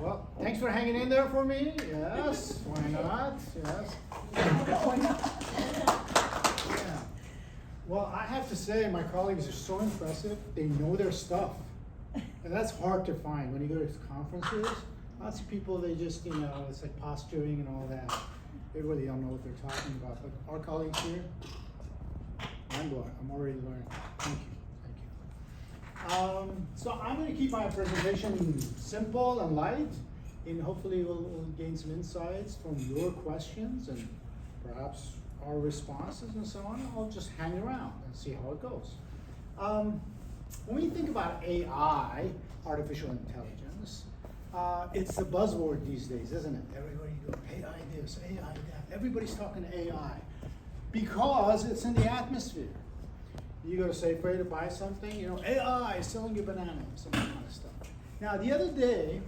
Well, thanks for hanging in there for me. Yes, why not? Yes. Yeah. Well, I have to say, my colleagues are so impressive. They know their stuff. And that's hard to find when you go to conferences. Lots of people, they just, it's like posturing and all that. They really don't know what they're talking about. But our colleagues here, I'm already learning. Thank you. So I'm going to keep my presentation simple and light, and hopefully we'll gain some insights from your questions and perhaps our responses and so on. I'll just hang around and see how it goes. When you think about AI, artificial intelligence, it's the buzzword these days, isn't it? Everybody goes, AI this, AI that. Everybody's talking AI because it's in the atmosphere. You go to Safeway to buy something, AI is selling you bananas, some kind of stuff. Now, the other day,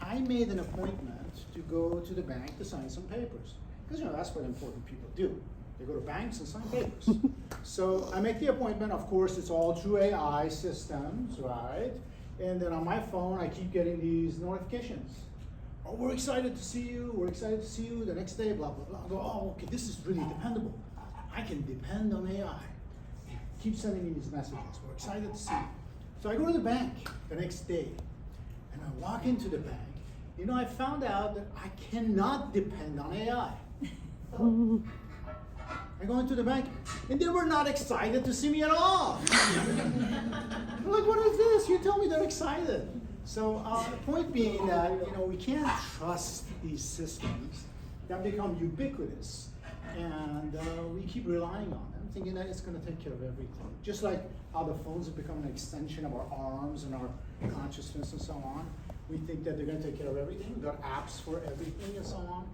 I made an appointment to go to the bank to sign some papers. Because, that's what important people do. They go to banks and sign papers. So I make the appointment. Of course, it's all through AI systems, right? And then on my phone, I keep getting these notifications. Oh, we're excited to see you. We're excited to see you the next day, blah, blah, blah. I go, oh, okay, this is really dependable. I can depend on AI. Keep sending me these messages. We're excited to see you. So I go to the bank the next day, and I walk into the bank. I found out that I cannot depend on AI. I go into the bank, and they were not excited to see me at all. I'm like, what is this? You tell me they're excited. So the point being that we can't trust these systems that become ubiquitous, and we keep relying on them, thinking that it's going to take care of everything. Just like how the phones have become an extension of our arms and our consciousness and so on. We think that they're going to take care of everything. We've got apps for everything and so on.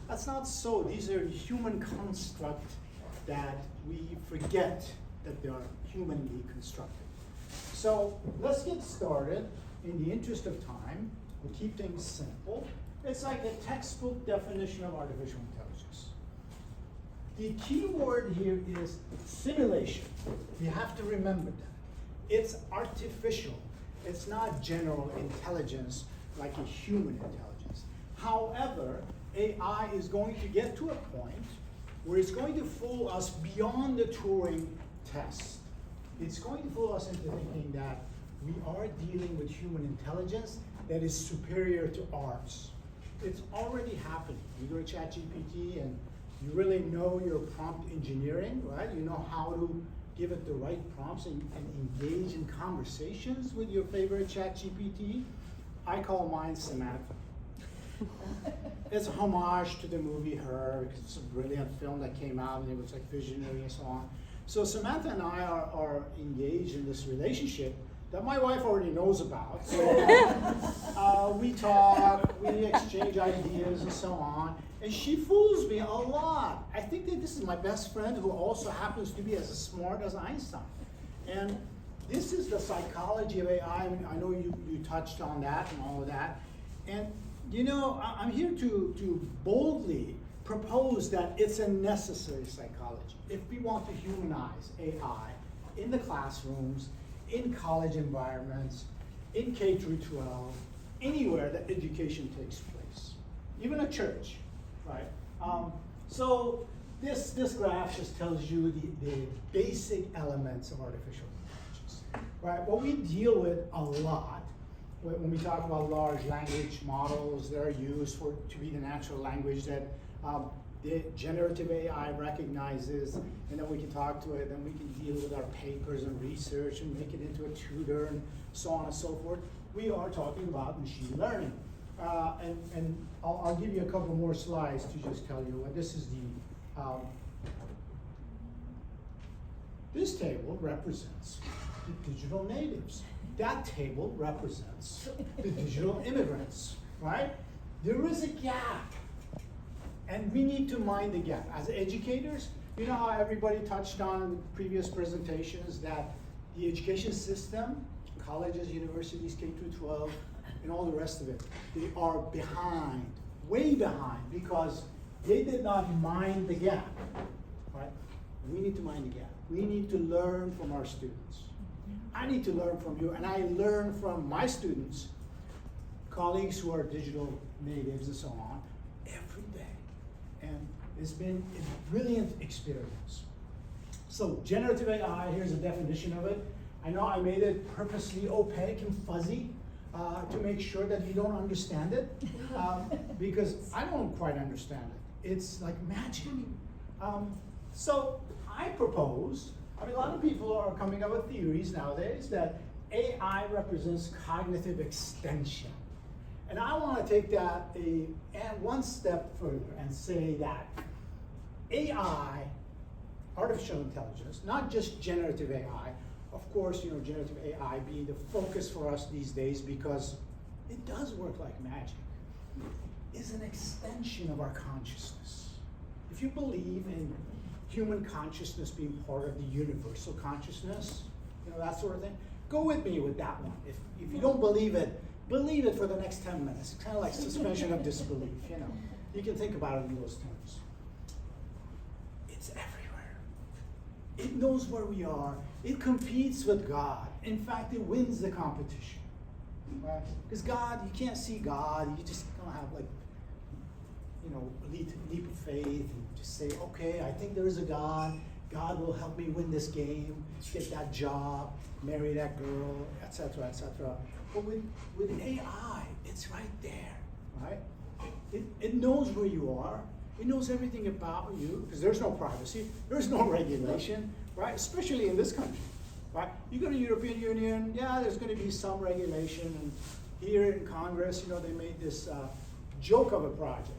That's not so. These are human constructs that we forget that they are humanly constructed. So let's get started. In the interest of time, we'll keep things simple. It's like a textbook definition of artificial intelligence. The key word here is simulation. You have to remember that. It's artificial. It's not general intelligence like a human intelligence. However, AI is going to get to a point where it's going to fool us beyond the Turing test. It's going to fool us into thinking that we are dealing with human intelligence that is superior to ours. It's already happening. You go to ChatGPT and you really know your prompt engineering, right? You know how to give it the right prompts and engage in conversations with your favorite ChatGPT. I call mine Samantha. It's a homage to the movie Her, because it's a brilliant film that came out and it was like visionary and so on. So Samantha and I are engaged in this relationship that my wife already knows about. So we talk, we exchange ideas and so on. And she fools me a lot. I think that this is my best friend who also happens to be as smart as Einstein. And this is the psychology of AI. I mean, I know you touched on that and all of that. And I'm here to boldly propose that it's a necessary psychology. If we want to humanize AI in the classrooms, in college environments, in K through 12, anywhere that education takes place, even a church, right? So this graph just tells you the basic elements of artificial intelligence, right? What we deal with a lot when we talk about large language models, they're used to be the natural language that the generative AI recognizes, and then we can talk to it, then we can deal with our papers and research and make it into a tutor and so on and so forth. We are talking about machine learning. And I'll give you a couple more slides to just tell you what this is. This table represents the digital natives. That table represents the digital immigrants, right? There is a gap. And we need to mind the gap. As educators, you know how everybody touched on in the previous presentations that the education system, colleges, universities, K through 12, and all the rest of it, they are behind, way behind, because they did not mind the gap, right? We need to mind the gap. We need to learn from our students. I need to learn from you, and I learn from my students colleagues who are digital natives and so on every day. And it's been a brilliant experience. So generative AI, here's a definition of it. I know I made it purposely opaque and fuzzy to make sure that you don't understand it, because I don't quite understand it. It's like magic. So I propose, I mean, a lot of people are coming up with theories nowadays that AI represents cognitive extension. And I want to take that one step further and say that AI, artificial intelligence, not just generative AI, of course, you know, generative AI being the focus for us these days because it does work like magic, is an extension of our consciousness. If you believe in human consciousness being part of the universal consciousness, you know, that sort of thing, go with me with that one. If you don't believe it for the next 10 minutes. It's kind of like suspension of disbelief, you know. You can think about it in those terms. It's everywhere. It knows where we are. It competes with God. In fact, it wins the competition. Right? Because God, you can't see God. You just don't have like, you know, a leap of faith and just say, okay, I think there is a God. God will help me win this game, get that job, marry that girl, etc., etc. But with AI, it's right there, right? It knows where you are. It knows everything about you, because there's no privacy, there's no regulation, right? Especially in this country, right? You go to European Union, yeah, there's going to be some regulation. And here in Congress, you know, they made this joke of a project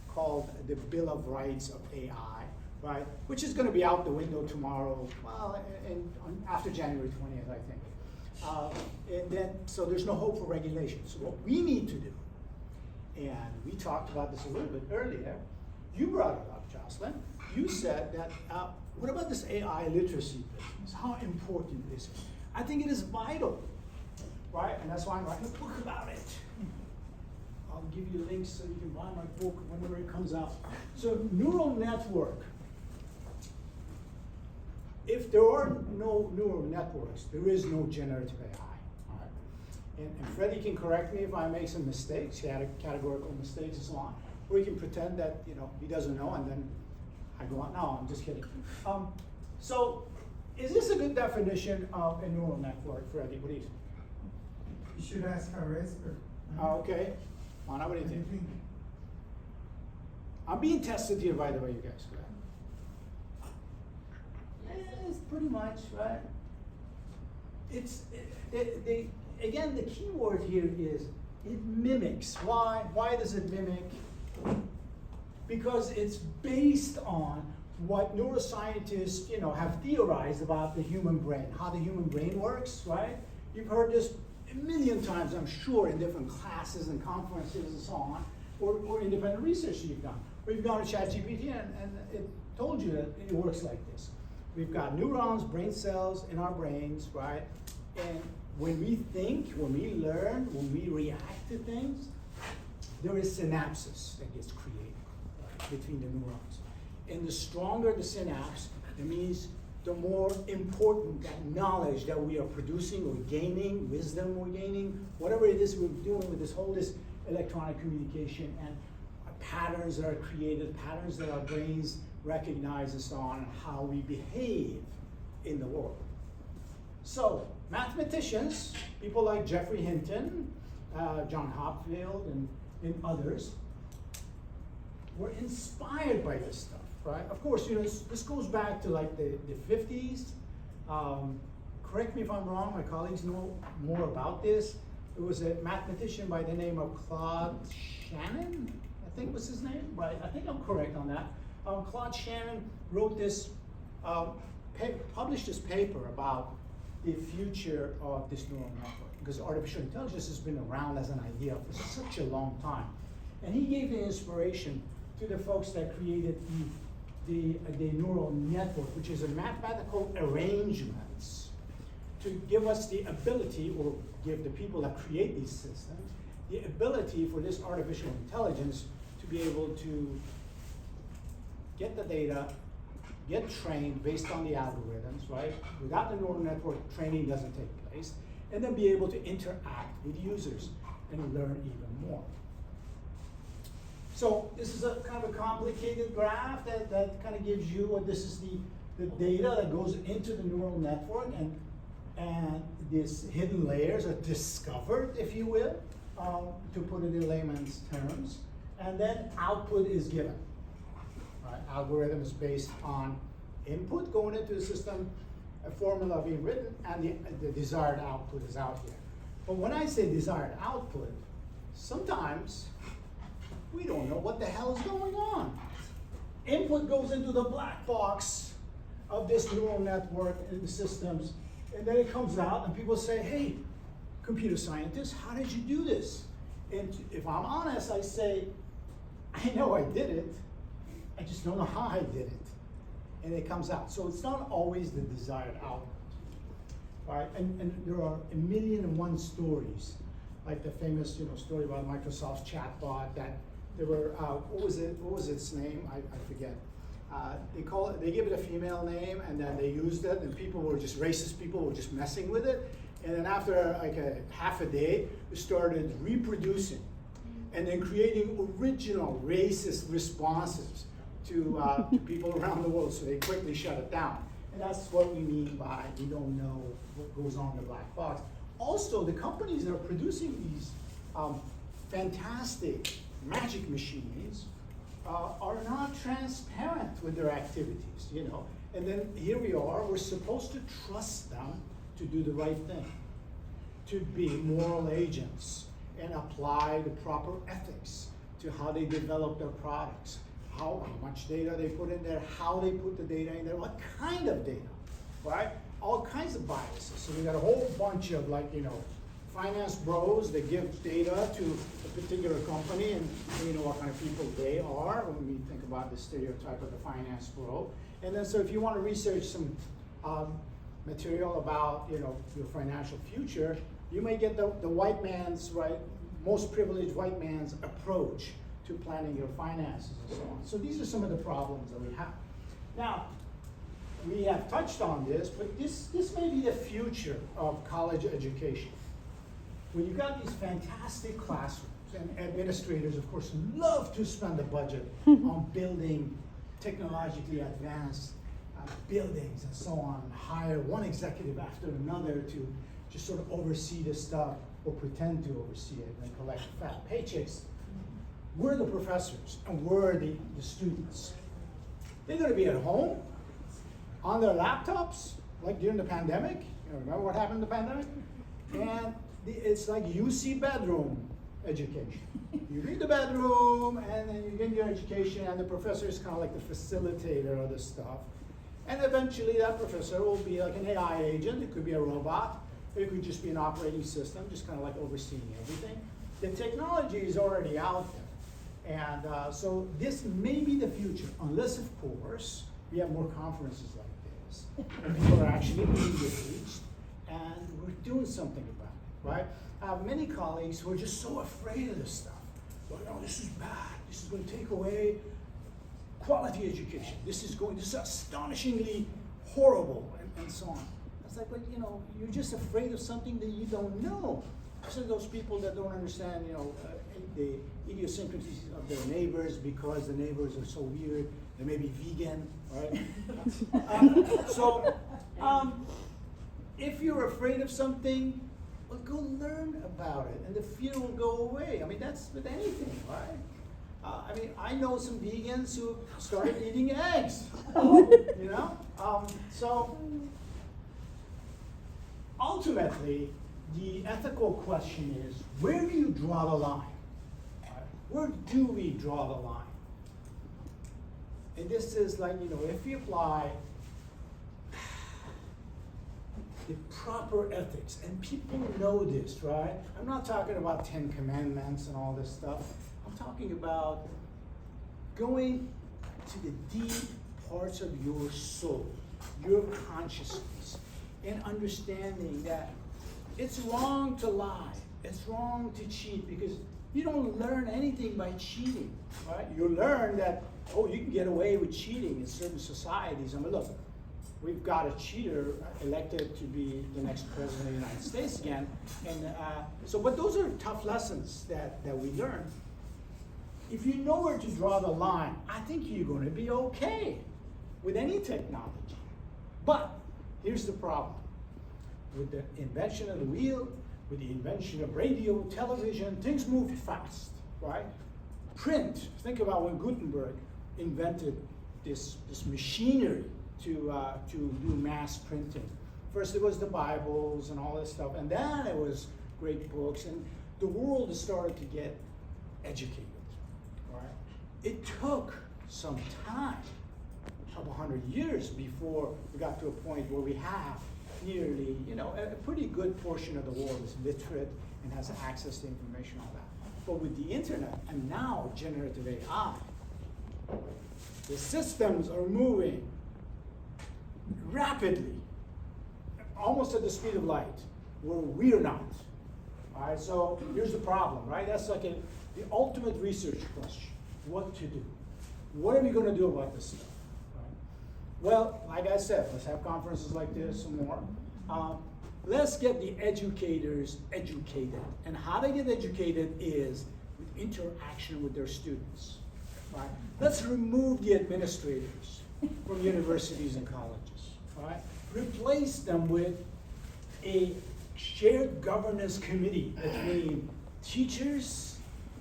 called the Bill of Rights of AI, right? Which is going to be out the window tomorrow, well, after January 20th, I think. And then, so there's no hope for regulation. So what we need to do, and we talked about this a little bit earlier, you brought it up, Jocelyn. You said that, what about this AI literacy business? How important is it? I think it is vital, right? And that's why I'm writing a book about it. I'll give you links so you can buy my book whenever it comes out. So neural network. If there are no neural networks, there is no generative AI. All right? And Freddie can correct me if I make some mistakes, categorical mistakes and so on. Or he can pretend that, you know, he doesn't know, and then I go on. No, I'm just kidding. So is this a good definition of a neural network, Freddie? What do you think? You should ask our expert. Okay. Mana, what do you think? I'm being tested here, by the way, you guys. Go ahead. It's pretty much, right? Again, the key word here is it mimics. Why? Why does it mimic? Because it's based on what neuroscientists, you know, have theorized about the human brain, how the human brain works, right? You've heard this a million times, I'm sure, in different classes and conferences and so on, or independent research you've done. Or you've gone to ChatGPT and it told you that it works like this. We've got neurons, brain cells in our brains, right? And when we think, when we learn, when we react to things, there is synapses that gets created, right, between the neurons. And the stronger the synapse, it means the more important that knowledge that we are producing or gaining, wisdom we're gaining, whatever it is we're doing with this electronic communication, and patterns that are created, patterns that our brains recognize and so on, and how we behave in the world. So mathematicians, people like Geoffrey Hinton, John Hopfield, and others, were inspired by this stuff, right? Of course, you know, this goes back to like the 50s. Correct me if I'm wrong, my colleagues know more about this. It was a mathematician by the name of Claude Shannon, I think was his name, right? I think I'm correct on that. Claude Shannon wrote this, published this paper about the future of this neural network, because artificial intelligence has been around as an idea for such a long time. And he gave the inspiration to the folks that created the neural network, which is a mathematical arrangements to give us the ability, or give the people that create these systems, the ability for this artificial intelligence to be able to get the data, get trained based on the algorithms, right? Without the neural network, training doesn't take place, and then be able to interact with users. and learn even more. So this is a kind of a complicated graph that kind of gives you what this is the data that goes into the neural network, and these hidden layers are discovered, if you will, to put it in layman's terms, and then output is given. Right? Algorithm is based on input going into the system, a formula being written, and the desired output is out here. But when I say desired output, sometimes we don't know what the hell is going on. Input goes into the black box of this neural network in the systems, and then it comes out and people say, hey, computer scientist, how did you do this? And if I'm honest, I say, I know I did it, I just don't know how I did it. And it comes out. So it's not always the desired output. Right? And there are 1,000,001 stories, like the famous story about Microsoft's chatbot that there were, what was its name? I forget. They gave it a female name, and then they used it, and people were just racist. People were just messing with it, and then after like a half a day, it started reproducing, and then creating original racist responses to people around the world. So they quickly shut it down, and that's what we mean by we don't know what goes on in the black box. Also, the companies that are producing these fantastic magic machines are not transparent with their activities, And then here we are, we're supposed to trust them to do the right thing, to be moral agents and apply the proper ethics to how they develop their products, how much data they put in there, how they put the data in there, what kind of data, right? All kinds of biases. So we got a whole bunch of finance bros that give data to a particular company, and you know what kind of people they are when we think about the stereotype of the finance bro. And then so if you want to research some material about your financial future, you may get the white man's, most privileged white man's approach to planning your finances and so on. So these are some of the problems that we have. Now, we have touched on this, but this may be the future of college education. When you've got these fantastic classrooms, and administrators, of course, love to spend the budget on building technologically advanced buildings and so on, hire one executive after another to just sort of oversee this stuff or pretend to oversee it and collect fat paychecks. We're the professors and we're the students. They're going to be at home on their laptops, like during the pandemic. Remember what happened in the pandemic? And it's like UC bedroom education. You read the bedroom, and then you get your education, and the professor is kind of like the facilitator of this stuff. And eventually that professor will be like an AI agent. It could be a robot. It could just be an operating system, just kind of like overseeing everything. The technology is already out there. And so this may be the future, unless, of course, we have more conferences like this, and people are actually engaged, and we're doing something about it, right? I have many colleagues who are just so afraid of this stuff. Well, no, this is bad. This is going to take away quality education. This is astonishingly horrible, and so on. It's like, but you're just afraid of something that you don't know. These are those people that don't understand, the idiosyncrasies of their neighbors because the neighbors are so weird. They may be vegan, right? If you're afraid of something, well, go learn about it, and the fear will go away. I mean, that's with anything, right? I know some vegans who started eating eggs, So ultimately, the ethical question is, where do you draw the line? Where do we draw the line? And this is like, if we apply the proper ethics, and people know this, right? I'm not talking about 10 Commandments and all this stuff. I'm talking about going to the deep parts of your soul, your consciousness, and understanding that it's wrong to lie, it's wrong to cheat, because you don't learn anything by cheating, right? You learn that, you can get away with cheating in certain societies. Look, we've got a cheater elected to be the next president of the United States again. And but those are tough lessons that we learn. If you know where to draw the line, I think you're going to be okay with any technology. But here's the problem. With the invention of the wheel, with the invention of radio, television, things move fast, right? Print, think about when Gutenberg invented this machinery to do mass printing. First it was the Bibles and all this stuff, and then it was great books, and the world started to get educated, right? It took some time, a couple 100 years, before we got to a point where we have nearly, a pretty good portion of the world is literate and has access to information, all that. But with the internet and now generative AI, the systems are moving rapidly, almost at the speed of light, where we're not. All right, so here's the problem, right? That's like the ultimate research question: what to do? What are we going to do about this stuff? Right? Well, like I said, let's have conferences like this and more. Let's get the educators educated. And how they get educated is with interaction with their students. Right? Let's remove the administrators from universities and colleges. Right? Replace them with a shared governance committee between teachers,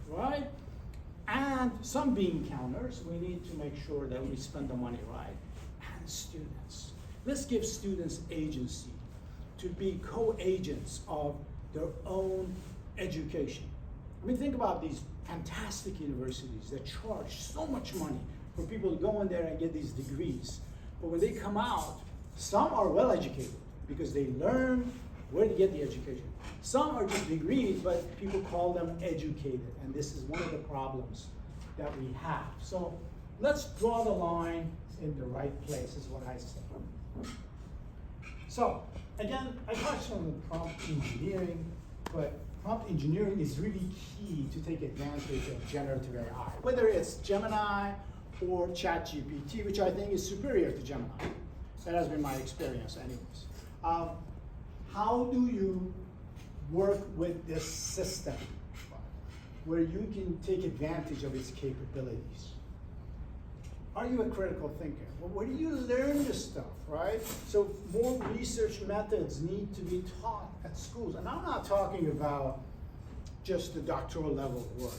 right, and some bean counters. We need to make sure that we spend the money right, and students. Let's give students agency to be co-agents of their own education. I mean, think about these fantastic universities that charge so much money for people to go in there and get these degrees. But when they come out, some are well educated because they learn where to get the education. Some are just degrees, but people call them educated, and this is one of the problems that we have. So let's draw the line in the right place, is what I say. So again, I touched on the prompt engineering, but prompt engineering is really key to take advantage of generative AI, whether it's Gemini or ChatGPT, which I think is superior to Gemini. That has been my experience anyways. How do you work with this system where you can take advantage of its capabilities? Are you a critical thinker? Well, where do you learn this stuff, right? So more research methods need to be taught at schools. And I'm not talking about just the doctoral level work.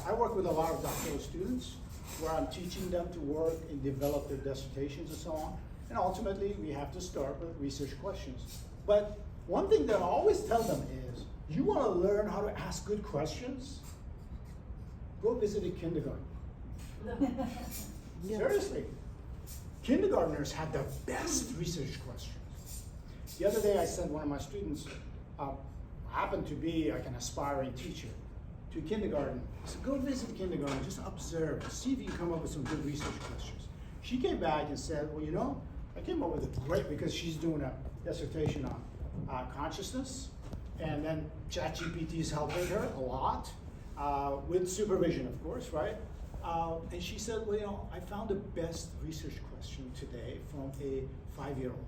I work with a lot of doctoral students where I'm teaching them to work and develop their dissertations and so on. And ultimately, we have to start with research questions. But one thing that I always tell them is, you want to learn how to ask good questions? Go visit a kindergarten. Seriously. Kindergartners have the best research questions. The other day I sent one of my students, happened to be like an aspiring teacher, to kindergarten. I said, go visit kindergarten, just observe, see if you can come up with some good research questions. She came back and said, well, I came up with a great, because she's doing a dissertation on consciousness, and then ChatGPT is helping her a lot, with supervision, of course, right? And she said, well, I found the best research question today from a 5-year-old.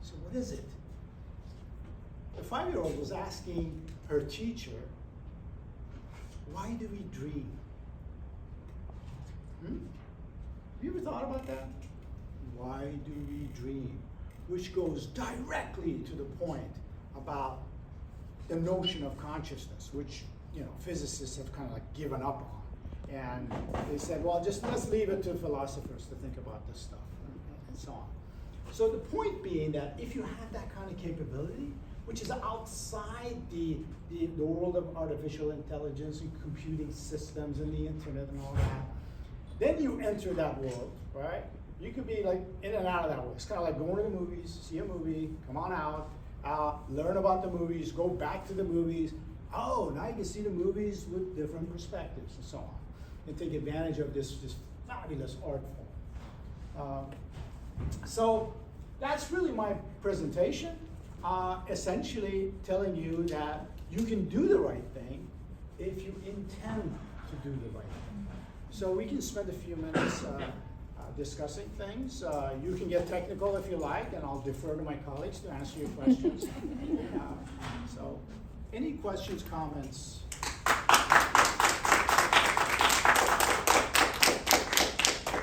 So what is it? The 5-year-old was asking her teacher, why do we dream? Have you ever thought about that? Why do we dream? Which goes directly to the point about the notion of consciousness, which physicists have kind of like given up on. And they said, well, just let's leave it to philosophers to think about this stuff, and so on. So the point being that if you have that kind of capability, which is outside the world of artificial intelligence and computing systems and the internet and all that, then you enter that world, right? You could be like in and out of that world. It's kind of like going to the movies, see a movie, come on out, learn about the movies, go back to the movies. Oh, now you can see the movies with different perspectives and so on, and take advantage of this fabulous art form. So that's really my presentation, essentially telling you that you can do the right thing if you intend to do the right thing. So we can spend a few minutes discussing things. You can get technical if you like, and I'll defer to my colleagues to answer your questions. So, any questions, comments?